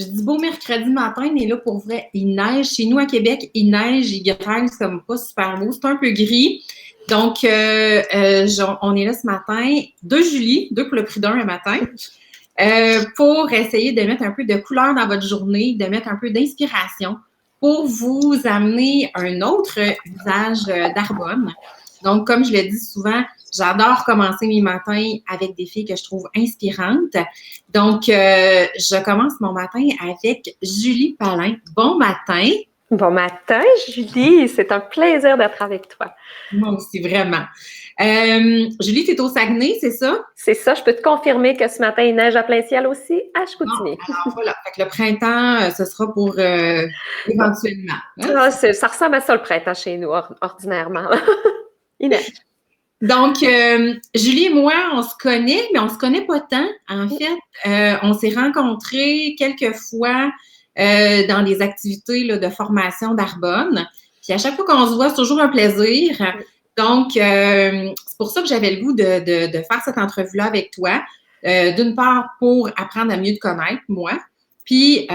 Je dis beau mercredi matin, mais là, pour vrai, il neige. Chez nous, à Québec, il neige, il grêle, c'est comme pas super beau. C'est un peu gris. Donc, on est là ce matin, 2 Julie, 2 pour le prix d'un matin, pour essayer de mettre un peu de couleur dans votre journée, de mettre un peu d'inspiration pour vous amener un autre usage d'Arbonne. Donc, comme je le dis souvent, j'adore commencer mes matins avec des filles que je trouve inspirantes. Donc, je commence mon matin avec Julie Palin. Bon matin. Bon matin, Julie. C'est un plaisir d'être avec toi. Moi aussi, vraiment. Julie, tu es au Saguenay, c'est ça? C'est ça. Je peux te confirmer que ce matin, il neige à plein ciel aussi à Chicoutimi. Bon, alors voilà. Fait que le printemps, ce sera pour éventuellement. Hein? Ça ressemble à ça le printemps chez nous, ordinairement. Il neige. Donc, Julie et moi, on se connaît, mais on se connaît pas tant. En fait, on s'est rencontrés quelques fois dans des activités là, de formation d'Arbonne. Puis à chaque fois qu'on se voit, c'est toujours un plaisir. Donc, c'est pour ça que j'avais le goût de faire cette entrevue-là avec toi. D'une part, pour apprendre à mieux te connaître, moi, puis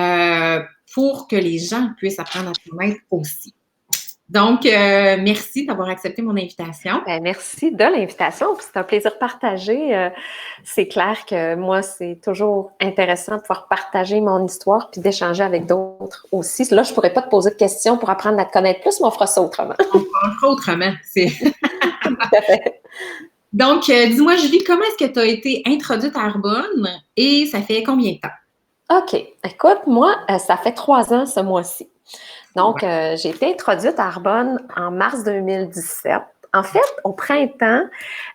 pour que les gens puissent apprendre à te connaître aussi. Donc, merci d'avoir accepté mon invitation. Ben, merci de l'invitation. C'est un plaisir partagé. C'est clair que moi, c'est toujours intéressant de pouvoir partager mon histoire puis d'échanger avec d'autres aussi. Là, je ne pourrais pas te poser de questions pour apprendre à te connaître plus, mais on fera ça autrement. On fera autrement. Donc, dis-moi, Julie, comment est-ce que tu as été introduite à Arbonne et ça fait combien de temps? OK. Écoute, moi, ça fait 3 ans ce mois-ci. Donc, j'ai été introduite à Arbonne en mars 2017. En fait, au printemps,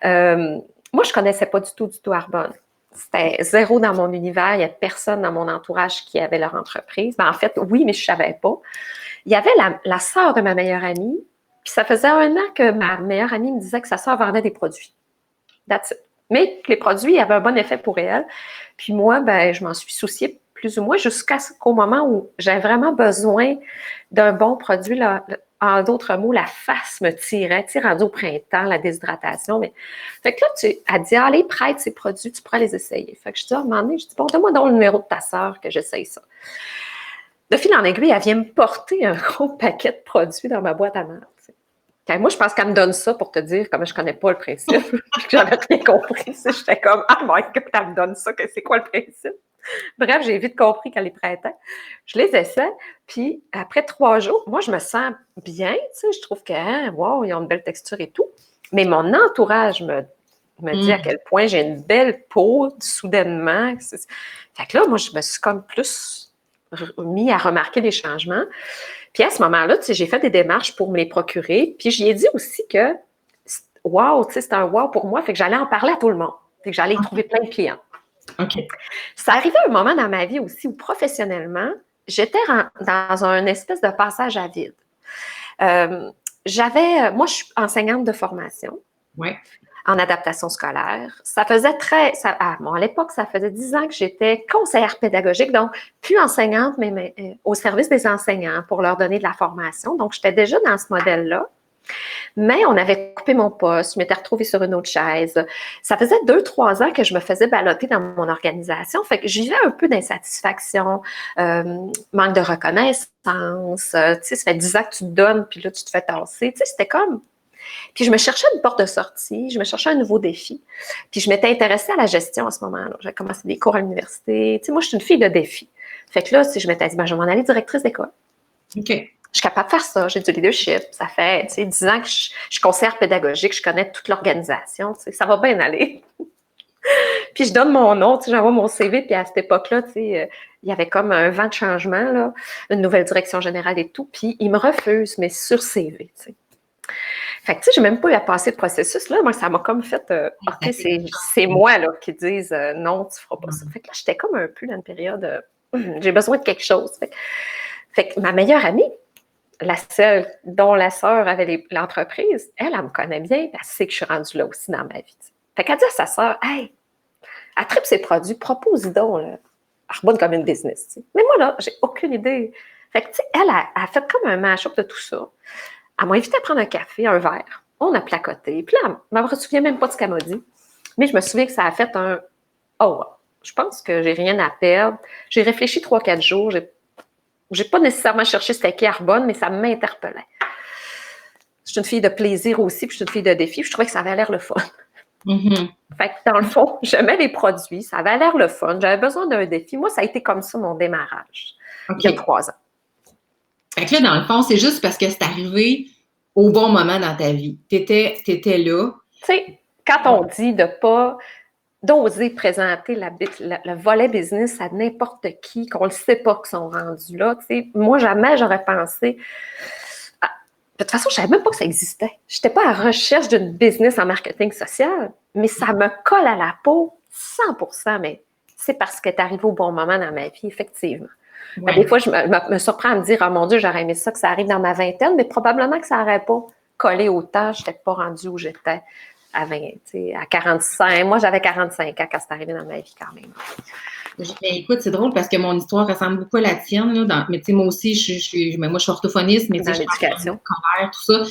moi, je ne connaissais pas du tout Arbonne. C'était zéro dans mon univers. Il n'y a personne dans mon entourage qui avait leur entreprise. Ben, en fait, oui, mais je ne savais pas. Il y avait la sœur de ma meilleure amie. Puis ça faisait 1 an que ma meilleure amie me disait que sa sœur vendait des produits. That's it. Mais que les produits avaient un bon effet pour elle. Puis moi, ben, je m'en suis souciée plus ou moins jusqu'au moment où j'avais vraiment besoin d'un bon produit. Là, en d'autres mots, la face me tirait, rendu au printemps, la déshydratation. Mais... Fait que là, elle dit, allez, prête ces produits, tu pourras les essayer. Fait que je dis, à un moment donné, je dis, bon, donne-moi donc le numéro de ta sœur que j'essaye ça. De fil en aiguille, elle vient me porter un gros paquet de produits dans ma boîte à mal. Moi, je pense qu'elle me donne ça pour te dire comme je ne connais pas le principe, que j'avais rien compris. J'étais comme, ah my God, elle me donne ça, c'est quoi le principe? Bref, j'ai vite compris qu'elle est prêtait. Je les essaie, puis après 3 jours, moi, je me sens bien, je trouve que, wow, ils ont une belle texture et tout. Mais mon entourage me dit à quel point j'ai une belle peau, soudainement. Fait que là, moi, je me suis comme plus mis à remarquer les changements. Puis à ce moment-là, j'ai fait des démarches pour me les procurer. Puis j'y ai dit aussi que, wow, c'était un wow pour moi. Fait que j'allais en parler à tout le monde. Fait que j'allais y trouver plein de clients. OK. Ça arrivait un moment dans ma vie aussi où professionnellement, j'étais dans un espèce de passage à vide. Moi, je suis enseignante de formation. Ouais. En adaptation scolaire. Ça faisait à l'époque, ça faisait 10 ans que j'étais conseillère pédagogique, donc plus enseignante, mais au service des enseignants pour leur donner de la formation. Donc, j'étais déjà dans ce modèle-là. Mais on avait coupé mon poste, je m'étais retrouvée sur une autre chaise. Ça faisait 2-3 ans que je me faisais balloter dans mon organisation. Fait que j'y vivais un peu d'insatisfaction, manque de reconnaissance. Ça fait 10 ans que tu te donnes, puis là, tu te fais tasser. C'était comme... Puis je me cherchais une porte de sortie, je me cherchais un nouveau défi. Puis je m'étais intéressée à la gestion à ce moment-là. J'avais commencé des cours à l'université. Moi, je suis une fille de défi. Fait que là, je m'étais dit, je vais m'en aller directrice d'école. OK. Je suis capable de faire ça. J'ai du leadership. Ça fait 10 ans que je suis conseillère pédagogique. Je connais toute l'organisation. Ça va bien aller. Puis je donne mon nom, j'envoie mon CV. Puis à cette époque-là, il y avait comme un vent de changement, là, une nouvelle direction générale et tout. Puis ils me refusent, mais sur CV. Fait que, j'ai même pas eu à passer le processus, là. Moi, ça m'a comme fait, OK, c'est moi, là, qui disent non, tu feras pas ça. Fait que là, j'étais comme un peu dans une période, j'ai besoin de quelque chose. Fait que ma meilleure amie, la seule dont la sœur avait l'entreprise, elle me connaît bien, elle sait que je suis rendue là aussi dans ma vie. Fait qu'elle dit à sa sœur, hey, elle tripe ses produits, propose-y donc, là. Arbonne comme une business, t'sais. Mais moi, là, j'ai aucune idée. Fait que, elle a fait comme un mash-up de tout ça. Elle m'a invité à prendre un café, un verre. On a placoté. Puis là, je ne me souviens même pas de ce qu'elle m'a dit. Mais je me souviens que ça a fait un « Oh! » je pense que j'ai rien à perdre. J'ai réfléchi 3-4 jours. J'ai pas nécessairement cherché c'était qui Arbonne, mais ça m'interpellait. Je suis une fille de plaisir aussi, puis je suis une fille de défi. Puis je trouvais que ça avait l'air le fun. Mm-hmm. Fait que dans le fond, j'aimais les produits, ça avait l'air le fun. J'avais besoin d'un défi. Moi, ça a été comme ça mon démarrage, il y a 3 ans. Fait que là, dans le fond, c'est juste parce que c'est arrivé au bon moment dans ta vie. T'étais là. Tu sais, quand on dit de pas d'oser présenter le volet business à n'importe qui, qu'on ne le sait pas qu'ils sont rendus là, tu sais, moi, jamais j'aurais pensé... De toute façon, je ne savais même pas que ça existait. Je n'étais pas à la recherche d'une business en marketing social, mais ça me colle à la peau 100%, mais c'est parce que tu arrivé au bon moment dans ma vie, effectivement. Ouais. Des fois, je me surprends à me dire, oh mon Dieu, j'aurais aimé ça que ça arrive dans ma vingtaine, mais probablement que ça n'aurait pas collé autant. Je n'étais pas rendue où j'étais à 20, à 45. Moi, j'avais 45 ans quand c'est arrivé dans ma vie quand même. Mais écoute, c'est drôle parce que mon histoire ressemble beaucoup à la tienne. Là, mais tu sais, moi aussi, moi, je suis orthophoniste, mais dans l'éducation, tout ça.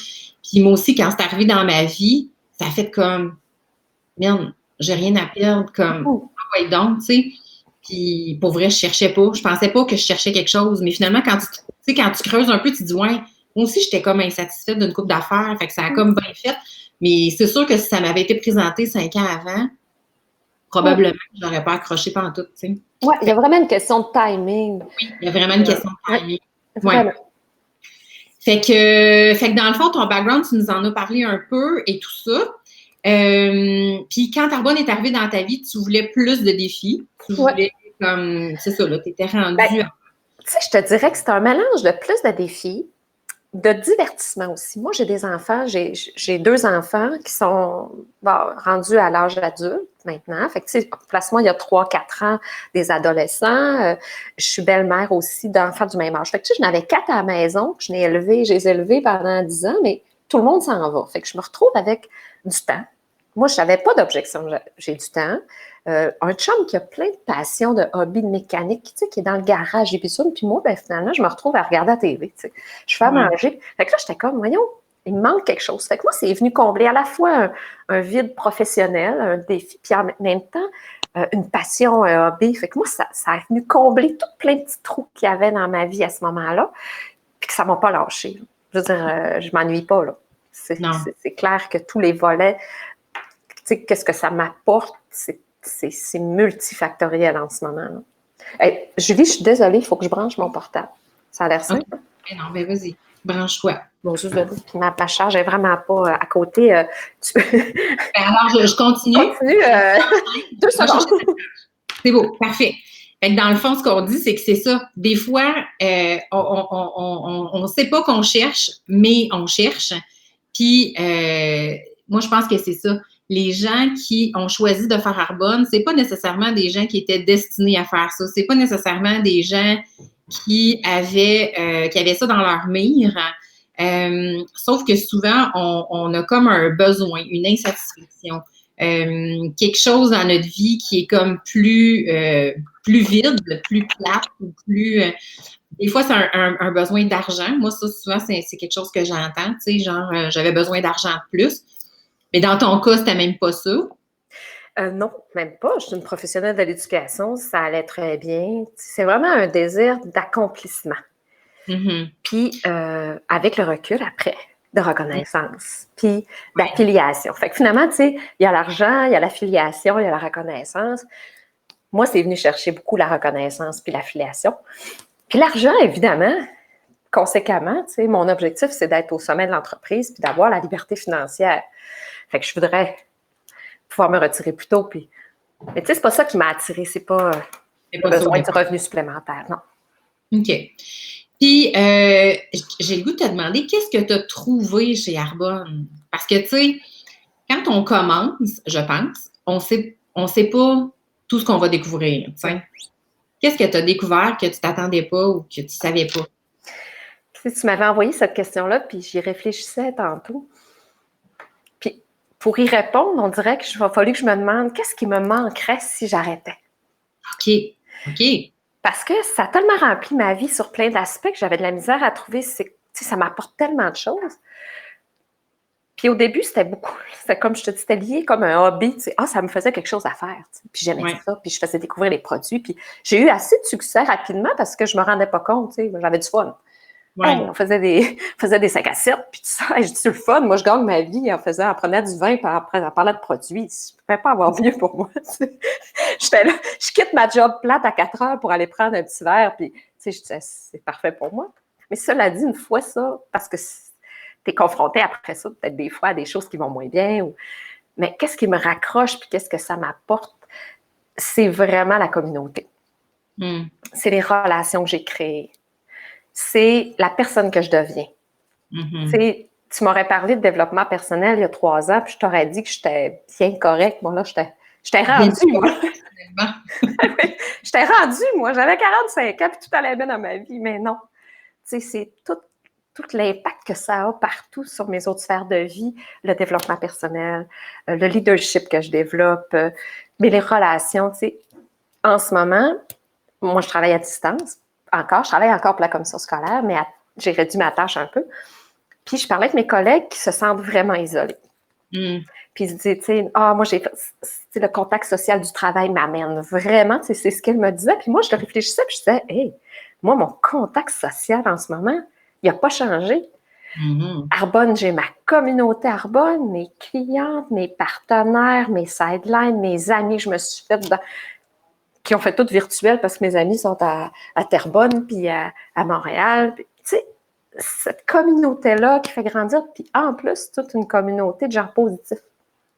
Puis moi aussi, quand c'est arrivé dans ma vie, ça a fait comme, merde, j'ai rien à perdre, comme, ouais, donc, tu sais. Puis pour vrai, je cherchais pas. Je pensais pas que je cherchais quelque chose. Mais finalement, quand tu creuses un peu, tu te dis, ouais, moi aussi, j'étais comme insatisfaite d'une couple d'affaires. Fait que ça a comme bien fait. Mais c'est sûr que si ça m'avait été présenté 5 ans avant, probablement que je n'aurais pas accroché pendant tout, tu sais. Oui, il y a vraiment une question de timing. Oui, il y a vraiment une question de timing. Ouais. Fait que dans le fond, ton background, tu nous en as parlé un peu et tout ça. Puis quand Arbonne est arrivé dans ta vie, tu voulais plus de défis. Tu voulais comme, c'est ça, là, tu étais rendue. Tu sais, je te dirais que c'est un mélange de plus de défis, de divertissement aussi. Moi, j'ai des enfants, j'ai 2 enfants qui sont rendus à l'âge adulte maintenant. Fait que, tu sais, place-moi, il y a 3-4 ans, des adolescents. Je suis belle-mère aussi d'enfants du même âge. Fait que, tu sais, j'en avais 4 à la maison que je les ai élevés pendant 10 ans, mais tout le monde s'en va. Fait que je me retrouve avec du temps. Moi, je n'avais pas d'objection. J'ai du temps. Un chum qui a plein de passions, de hobbies, de mécanique, tu sais, qui est dans le garage et puis ça. Puis moi, ben, finalement, je me retrouve à regarder la TV, tu sais. Je fais à manger. Fait que là, j'étais comme, voyons, il me manque quelque chose. Fait que moi, c'est venu combler à la fois un vide professionnel, un défi, puis en même temps, une passion, un hobby. Fait que moi, ça est venu combler tout plein de petits trous qu'il y avait dans ma vie à ce moment-là, puis que ça ne m'a pas lâché. Je veux dire, je ne m'ennuie pas, là. C'est clair que tous les volets, tu sais, qu'est-ce que ça m'apporte, c'est multifactoriel en ce moment. Là. Hey, Julie, je suis désolée, il faut que je branche mon portable. Ça a l'air simple. Okay. Non, mais vas-y, branche-toi. Bon, juste de puis ma charge n'est vraiment pas à côté. Alors, je continue. Continue. 2 secondes. C'est beau, parfait. Fait que dans le fond, ce qu'on dit, c'est que c'est ça. Des fois, on ne sait pas qu'on cherche, mais on cherche. Puis, moi, je pense que c'est ça. Les gens qui ont choisi de faire Arbonne, c'est pas nécessairement des gens qui étaient destinés à faire ça. C'est pas nécessairement des gens qui avaient ça dans leur mire. Sauf que souvent, on a comme un besoin, une insatisfaction. Quelque chose dans notre vie qui est comme plus vide, plus plate, ou plus... des fois, c'est un besoin d'argent. Moi, ça, souvent, c'est quelque chose que j'entends. Tu sais, genre, j'avais besoin d'argent de plus. Mais dans ton cas, c'était même pas ça. Non, même pas. Je suis une professionnelle de l'éducation. Ça allait très bien. C'est vraiment un désir d'accomplissement. Mm-hmm. Puis, avec le recul après, de reconnaissance, puis d'affiliation. Fait que finalement, tu sais, il y a l'argent, il y a l'affiliation, il y a la reconnaissance. Moi, c'est venu chercher beaucoup la reconnaissance puis l'affiliation. Puis l'argent, évidemment, conséquemment, tu sais, mon objectif, c'est d'être au sommet de l'entreprise puis d'avoir la liberté financière. Fait que je voudrais pouvoir me retirer plus tôt. Puis... Mais tu sais, c'est pas ça qui m'a attirée. C'est pas besoin de revenu supplémentaire, non. OK. Puis, j'ai le goût de te demander, qu'est-ce que tu as trouvé chez Arbonne? Parce que, tu sais, quand on commence, je pense, on sait pas tout ce qu'on va découvrir, tu sais. Qu'est-ce que tu as découvert que tu t'attendais pas ou que tu savais pas? Tu m'avais envoyé cette question-là, puis j'y réfléchissais tantôt. Puis, pour y répondre, on dirait qu'il va falloir que je me demande qu'est-ce qui me manquerait si j'arrêtais. OK. Parce que ça a tellement rempli ma vie sur plein d'aspects que j'avais de la misère à trouver. Ça m'apporte tellement de choses. Puis au début, c'était comme je te dis, c'était lié comme un hobby. Tu sais. Ah, ça me faisait quelque chose à faire. Tu sais. Puis j'aimais ça, puis je faisais découvrir les produits. Puis j'ai eu assez de succès rapidement parce que je me rendais pas compte. Tu sais. J'avais du fun. Hey, on faisait des 5 à 7, puis tout ça. Hey, j'ai du fun. Moi, je gagne ma vie en prenant du vin, puis en parlant de produits. Je ne pouvais pas avoir mieux pour moi. Tu sais. J'étais là, je quitte ma job plate à 4 heures pour aller prendre un petit verre, puis tu sais, je disais, c'est parfait pour moi. Mais cela dit, une fois ça, parce que tu es confronté après ça, peut-être des fois, à des choses qui vont moins bien. Mais qu'est-ce qui me raccroche, puis qu'est-ce que ça m'apporte? C'est vraiment la communauté. C'est les relations que j'ai créées. C'est la personne que je deviens. Tu m'aurais parlé de développement personnel il y a 3 ans, puis je t'aurais dit que j'étais bien correcte. Bon, là, j'étais rendue, moi. J'étais rendue, moi. J'avais 45 ans, puis tout allait bien dans ma vie. Mais non. Tu sais, c'est tout l'impact que ça a partout sur mes autres sphères de vie, le développement personnel, le leadership que je développe, mais les relations, tu sais. En ce moment, moi, je travaille à distance. Je travaille encore pour la commission scolaire, mais j'ai réduit ma tâche un peu. Puis, je parlais avec mes collègues qui se sentent vraiment isolés. Puis, ils se disaient, tu sais, moi, le contact social du travail m'amène vraiment, c'est ce qu'elle me disait. Puis moi, je réfléchissais, puis je disais, hey, moi, mon contact social en ce moment, il n'a pas changé. Arbonne, j'ai ma communauté Arbonne, mes clientes, mes partenaires, mes sidelines, mes amis, je me suis fait qui ont fait tout virtuel parce que mes amis sont à Terrebonne, puis à Montréal. Tu sais, cette communauté-là qui fait grandir, puis en plus, toute une communauté de gens positifs.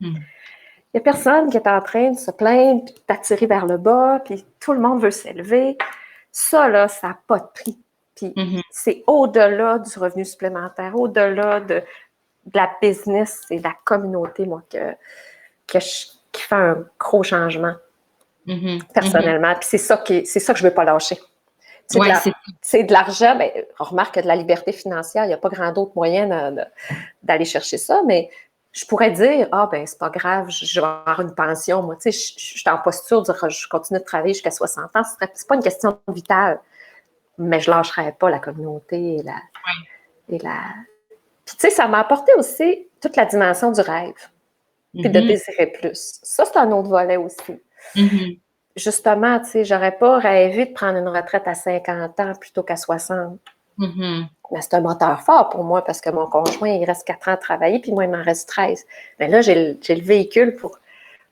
Il n'y a personne qui est en train de se plaindre, puis d'attirer vers le bas, puis tout le monde veut s'élever. Ça, là, ça n'a pas de prix. Puis c'est au-delà du revenu supplémentaire, au-delà de la business, c'est la communauté, moi, qui fait un gros changement. Personnellement. Puis c'est ça que je ne veux pas lâcher. C'est de l'argent, ben, on remarque que de la liberté financière, il n'y a pas grand d'autre moyen d'aller chercher ça, mais je pourrais dire, ben c'est pas grave, je vais avoir une pension. Moi, tu sais, je suis en posture de dire, je continue de travailler jusqu'à 60 ans. C'est pas une question vitale, mais je ne lâcherais pas la communauté et la... Puis tu sais, ça m'a apporté aussi toute la dimension du rêve, puis de désirer plus. Ça, c'est un autre volet aussi. Justement, tu sais, j'aurais pas rêvé de prendre une retraite à 50 ans plutôt qu'à 60. Mais c'est un moteur fort pour moi parce que mon conjoint, il reste 4 ans à travailler, puis moi, il m'en reste 13. Mais là, j'ai le véhicule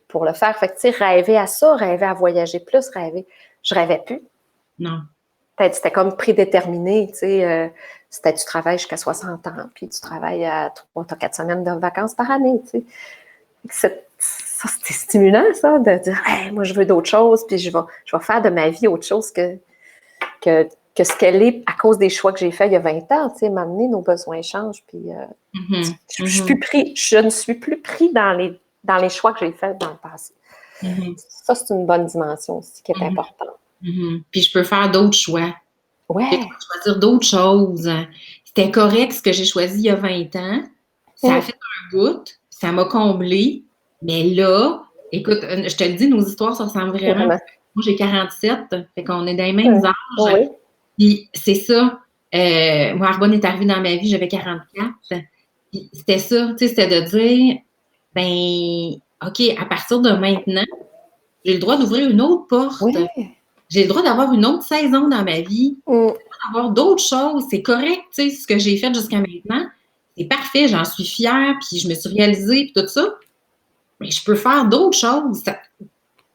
pour le faire. Fait que, tu sais, rêver à ça, rêver à voyager plus, je rêvais plus. Non. Peut-être c'était comme prédéterminé, tu sais, c'était tu travailles jusqu'à 60 ans, puis tu travailles à 4 semaines de vacances par année, tu sais. Ça, c'était stimulant, ça, de dire hey, moi, je veux d'autres choses, puis je vais faire de ma vie autre chose que ce qu'elle est à cause des choix que j'ai faits il y a 20 ans. Tu sais, m'amener, nos besoins changent, puis je ne suis plus pris dans les choix que j'ai faits dans le passé. Ça, c'est une bonne dimension aussi qui est importante. Puis je peux faire d'autres choix. Ouais. Je peux choisir d'autres choses. C'était correct ce que j'ai choisi il y a 20 ans. Ça a fait un bout. Ça m'a comblé. Mais là, écoute, je te le dis, nos histoires se ressemblent vraiment. Moi, j'ai 47. Fait qu'on est dans les mêmes âges. Oui. Puis c'est ça. Moi, Arbonne est arrivée dans ma vie, j'avais 44. Puis c'était ça. Tu sais, c'était de dire, ben, OK, à partir de maintenant, j'ai le droit d'ouvrir une autre porte. Oui. J'ai le droit d'avoir une autre saison dans ma vie. J'ai le droit d'avoir d'autres choses. C'est correct, tu sais, ce que j'ai fait jusqu'à maintenant. C'est parfait, j'en suis fière, puis je me suis réalisée, puis tout ça. Mais je peux faire d'autres choses.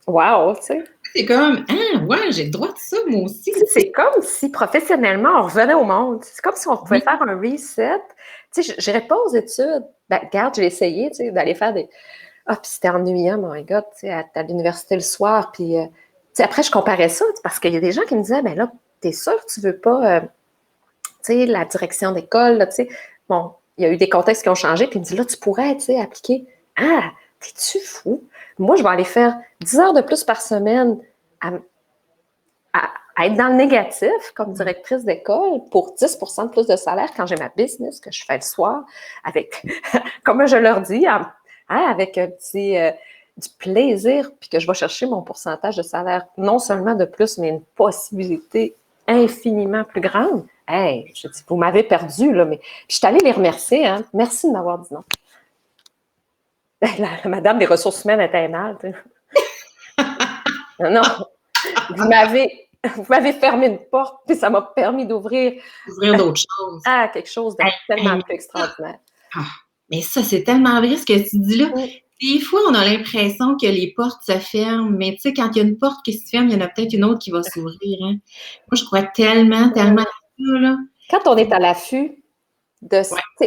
Wow, tu sais. C'est comme, ouais, j'ai le droit de ça, moi aussi. C'est comme si professionnellement, on revenait au monde. C'est comme si on pouvait faire un reset. Tu sais, je n'irais pas aux études. Ben, regarde, j'ai essayé, tu sais, d'aller faire des... puis c'était ennuyant, my God, tu sais, à l'université le soir, puis... tu sais, après, je comparais ça, parce qu'il y a des gens qui me disaient, ben là, t'es sûr que tu veux pas, tu sais, la direction d'école, là, tu sais. Bon, il y a eu des contextes qui ont changé, puis il me dit, là, tu pourrais, tu sais, appliquer. Ah, t'es-tu fou? Moi, je vais aller faire 10 heures de plus par semaine à être dans le négatif comme directrice d'école pour 10 % de plus de salaire quand j'ai ma business que je fais le soir avec, comme je leur dis, avec un petit du plaisir, puis que je vais chercher mon pourcentage de salaire non seulement de plus, mais une possibilité infiniment plus grande. Hey, je dis, vous m'avez perdu, là, mais puis je suis allée les remercier, hein. Merci de m'avoir dit non. La madame des ressources humaines était mal. Tu sais. Non, vous m'avez fermé une porte, puis ça m'a permis d'ouvrir d'autres choses. quelque chose de tellement plus extraordinaire. Mais ça, c'est tellement vrai ce que tu dis là. Des fois, on a l'impression que les portes se ferment, mais tu sais, quand il y a une porte qui se ferme, il y en a peut-être une autre qui va s'ouvrir. Hein. Moi, je crois tellement à ça, là. Quand on est à l'affût de...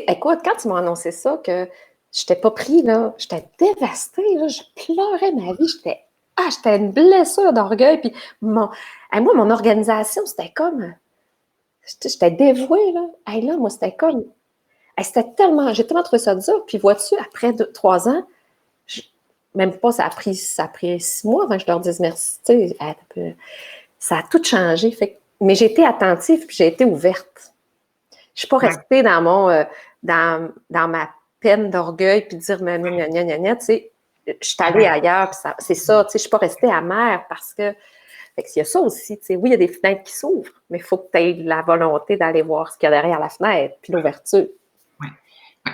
Écoute, quand tu m'as annoncé ça, que je n'étais pas pris, là, j'étais dévastée, là, je pleurais ma vie, j'étais une blessure d'orgueil, puis moi, mon organisation, c'était comme... J'étais dévouée, là. Là, moi, c'était comme... j'ai tellement trouvé ça dur, puis vois-tu, après 3 ans, même pas, ça a pris 6 mois avant que je leur dise merci. Tu sais, ça a tout changé. Mais j'ai été attentive puis j'ai été ouverte. Je ne suis pas restée dans ma peine d'orgueil puis dire tu sais, je suis allée ailleurs. Puis c'est ça, tu sais, je ne suis pas restée amère parce que. Fait qu'il y a ça aussi. Tu sais, oui, il y a des fenêtres qui s'ouvrent, mais il faut que tu aies la volonté d'aller voir ce qu'il y a derrière la fenêtre puis l'ouverture. Oui,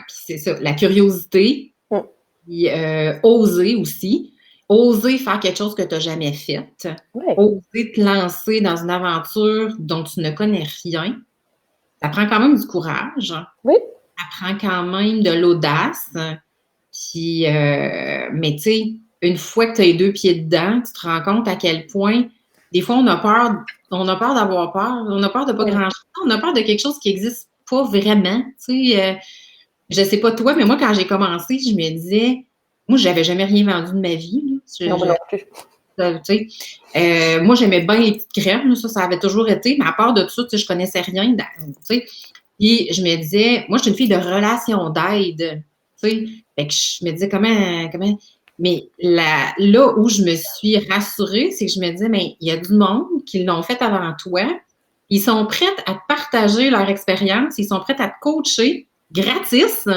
c'est ça. La curiosité. Puis, oser aussi. Oser faire quelque chose que tu n'as jamais fait. Oser te lancer dans une aventure dont tu ne connais rien. Ça prend quand même du courage. Oui. Ça prend quand même de l'audace. Puis, mais tu sais, une fois que tu as les 2 pieds dedans, tu te rends compte à quel point, des fois, on a peur d'avoir peur. On a peur de pas grand-chose. On a peur de quelque chose qui n'existe pas vraiment. Tu sais, je sais pas toi, mais moi, quand j'ai commencé, je me disais, moi, j'avais jamais rien vendu de ma vie. Non plus. Moi, j'aimais bien les petites crèmes, là, ça avait toujours été, mais à part de ça, je connaissais rien. Puis je me disais, moi, je suis une fille de relation d'aide. Fait que je me disais, comment. Mais là où je me suis rassurée, c'est que je me disais, mais il y a du monde qui l'ont fait avant toi. Ils sont prêts à te partager leur expérience, ils sont prêts à te coacher gratis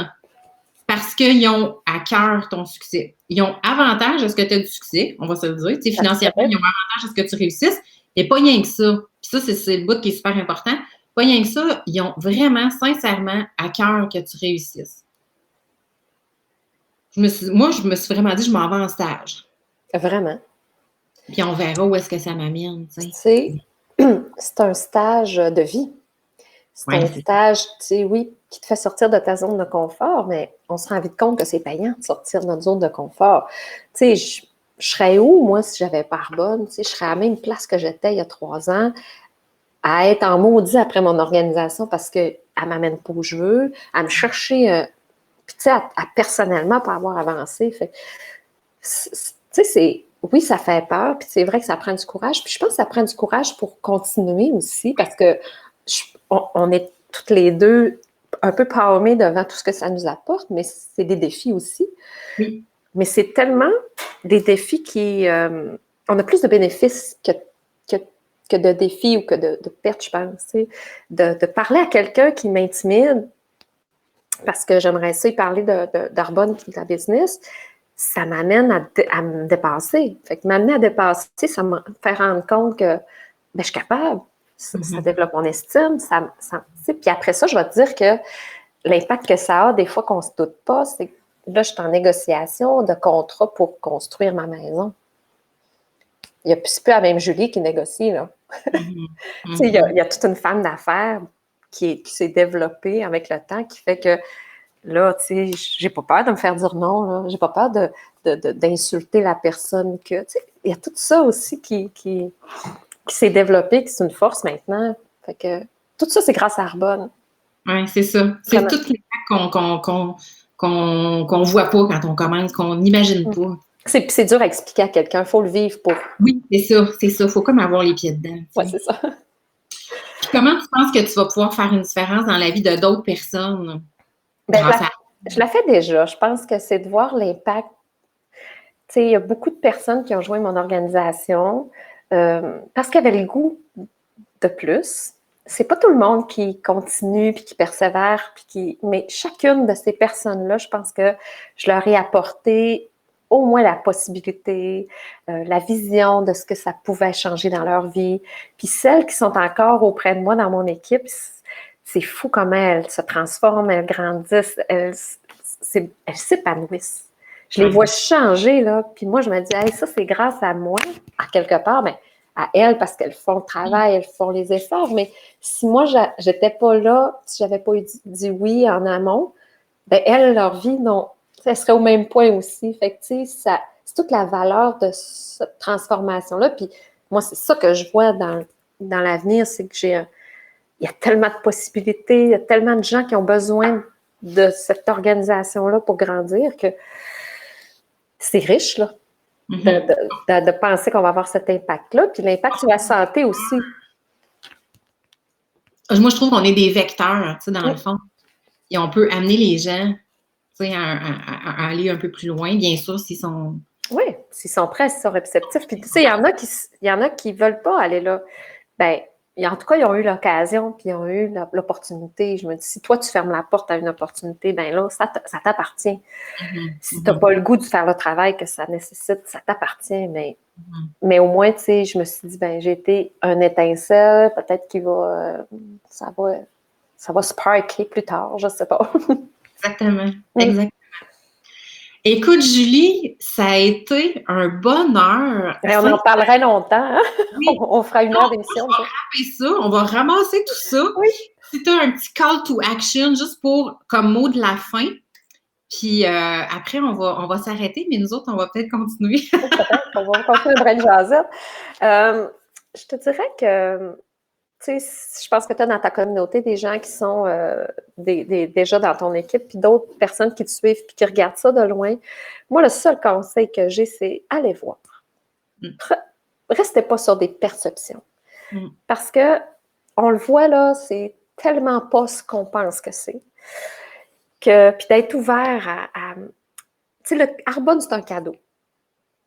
parce qu'ils ont à cœur ton succès. Ils ont avantage à ce que tu aies du succès, on va se le dire. Tu sais, financièrement, ils ont avantage à ce que tu réussisses. Et pas rien que ça. Puis ça, c'est le bout qui est super important. Pas rien que ça, ils ont vraiment, sincèrement, à cœur que tu réussisses. Moi, je me suis vraiment dit, je m'en vais en stage. Vraiment. Puis on verra où est-ce que ça m'amène. Tu sais, c'est un stage de vie. C'est un stage, tu sais, oui, qui te fait sortir de ta zone de confort, mais on se rend vite compte que c'est payant de sortir de notre zone de confort. Tu sais, je serais où, moi, si j'avais pas Arbonne? Tu sais, je serais à la même place que j'étais il y a 3 ans, à être en maudit après mon organisation parce qu'elle m'amène pas où je veux, à me chercher, puis tu sais, à personnellement pas avoir avancé. Fait, tu sais, oui, ça fait peur, puis c'est vrai que ça prend du courage. Puis je pense que ça prend du courage pour continuer aussi, parce que on est toutes les deux un peu pâmées devant tout ce que ça nous apporte, mais c'est des défis aussi. Oui. Mais c'est tellement des défis qui... on a plus de bénéfices que de défis ou que de pertes, je pense. De parler à quelqu'un qui m'intimide, parce que j'aimerais ça y parler d'Arbonne et de la business, ça m'amène à me dépasser. Fait que m'amener à dépasser, ça me fait rendre compte que je suis capable. Ça développe mon estime. Puis après ça, je vais te dire que l'impact que ça a, des fois qu'on ne se doute pas, c'est que là, je suis en négociation de contrat pour construire ma maison. Il n'y a plus la même Julie qui négocie, là. Il y a toute une femme d'affaires qui s'est développée avec le temps, qui fait que là, tu sais, j'ai pas peur de me faire dire non, là. J'ai pas peur d'insulter la personne que... Tu sais, il y a tout ça aussi qui s'est développé, qui c'est une force maintenant. Fait que tout ça, c'est grâce à Arbonne. Oui, c'est ça. C'est toutes les actes qu'on voit pas quand on commence, qu'on n'imagine pas. C'est dur à expliquer à quelqu'un. Il faut le vivre pour... Oui, c'est ça. C'est ça. Il faut comme avoir les pieds dedans. Oui, c'est ça. Puis comment tu penses que tu vas pouvoir faire une différence dans la vie de d'autres personnes? Je la fais déjà. Je pense que c'est de voir l'impact. Tu sais, il y a beaucoup de personnes qui ont joint mon organisation parce qu'ils avaient le goût de plus. C'est pas tout le monde qui continue puis qui persévère, mais chacune de ces personnes-là, je pense que je leur ai apporté au moins la possibilité, la vision de ce que ça pouvait changer dans leur vie. Puis celles qui sont encore auprès de moi dans mon équipe, c'est fou comment elles se transforment, elles grandissent, elles s'épanouissent. Je les vois changer, là. Puis moi, je me dis, hey, ça, c'est grâce à moi, à quelque part, mais à elles, parce qu'elles font le travail, elles font les efforts. Mais si moi, j'étais pas là, si j'avais pas dit oui en amont, ben elles, leur vie, non, elles seraient au même point aussi. Fait que, tu sais, c'est toute la valeur de cette transformation-là. Puis moi, c'est ça que je vois dans l'avenir, c'est que il y a tellement de possibilités, il y a tellement de gens qui ont besoin de cette organisation-là pour grandir que c'est riche, là, de penser qu'on va avoir cet impact-là. Puis l'impact sur la santé aussi. Moi, je trouve qu'on est des vecteurs, tu sais, dans le fond. Et on peut amener les gens, tu sais, à aller un peu plus loin, bien sûr, s'ils sont... Oui, s'ils sont prêts, s'ils sont réceptifs. Puis, tu sais, il y en a qui veulent pas aller là. Ben, en tout cas, ils ont eu l'occasion, puis ils ont eu l'opportunité. Je me dis, si toi, tu fermes la porte à une opportunité, ben là, ça t'appartient. Si tu n'as pas le goût de faire le travail que ça nécessite, ça t'appartient. Mais au moins, tu sais, je me suis dit, ben j'ai été un étincelle, peut-être qu'il va, ça va sparker plus tard, je sais pas. Exactement, exactement. Écoute, Julie, ça a été un bonheur. Et on en parlerait longtemps. Hein? Oui. On fera une heure d'émission. On va rapper ça, on va ramasser tout ça. Oui. Si tu as un petit call to action, juste pour comme mot de la fin. Puis après, on va s'arrêter, mais nous autres, on va peut-être continuer. Peut-être, on va continuer le brain jasette. Je te dirais que, tu sais, je pense que tu as dans ta communauté des gens qui sont déjà dans ton équipe, puis d'autres personnes qui te suivent, puis qui regardent ça de loin. Moi, le seul conseil que j'ai, c'est aller voir. Restez pas sur des perceptions. Parce que, on le voit là, c'est tellement pas ce qu'on pense que c'est. Puis d'être ouvert à tu sais, le Arbonne, c'est un cadeau.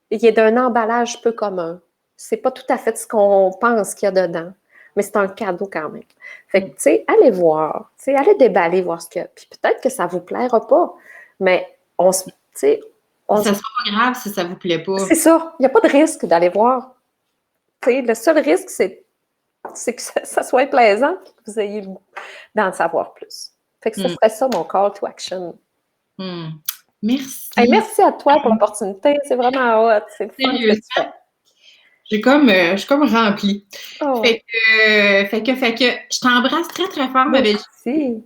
Il est d'un emballage peu commun. C'est pas tout à fait ce qu'on pense qu'il y a dedans, mais c'est un cadeau quand même. Fait que, tu sais, allez voir, tu sais, allez déballer, voir ce qu'il y a. Puis peut-être que ça vous plaira pas, mais ça sera pas grave si ça vous plaît pas. C'est ça. Il n'y a pas de risque d'aller voir. Tu sais, le seul risque, c'est que ça soit plaisant et que vous ayez le goût d'en savoir plus. Fait que ce serait ça mon call to action. Merci. Hey, merci à toi pour l'opportunité. C'est vraiment hot. C'est le fun que tu fais. Je suis comme remplie. Oh. Fait que je t'embrasse très, très fort, ma belle. Merci.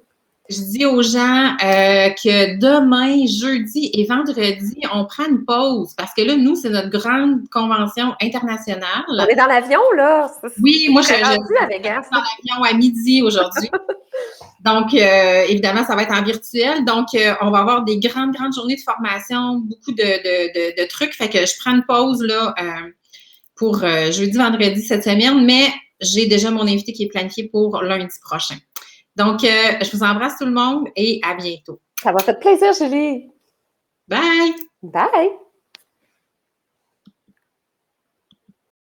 Je dis aux gens que demain, jeudi et vendredi, on prend une pause parce que là, nous, c'est notre grande convention internationale. On est dans l'avion, là. Oui, moi, je suis à Vegas. dans l'avion à midi aujourd'hui. Donc, évidemment, ça va être en virtuel. Donc, on va avoir des grandes journées de formation, beaucoup de trucs. Fait que je prends une pause là pour jeudi, vendredi cette semaine, mais j'ai déjà mon invité qui est planifié pour lundi prochain. Donc, je vous embrasse tout le monde et à bientôt. Ça m'a fait plaisir, Julie. Bye! Bye!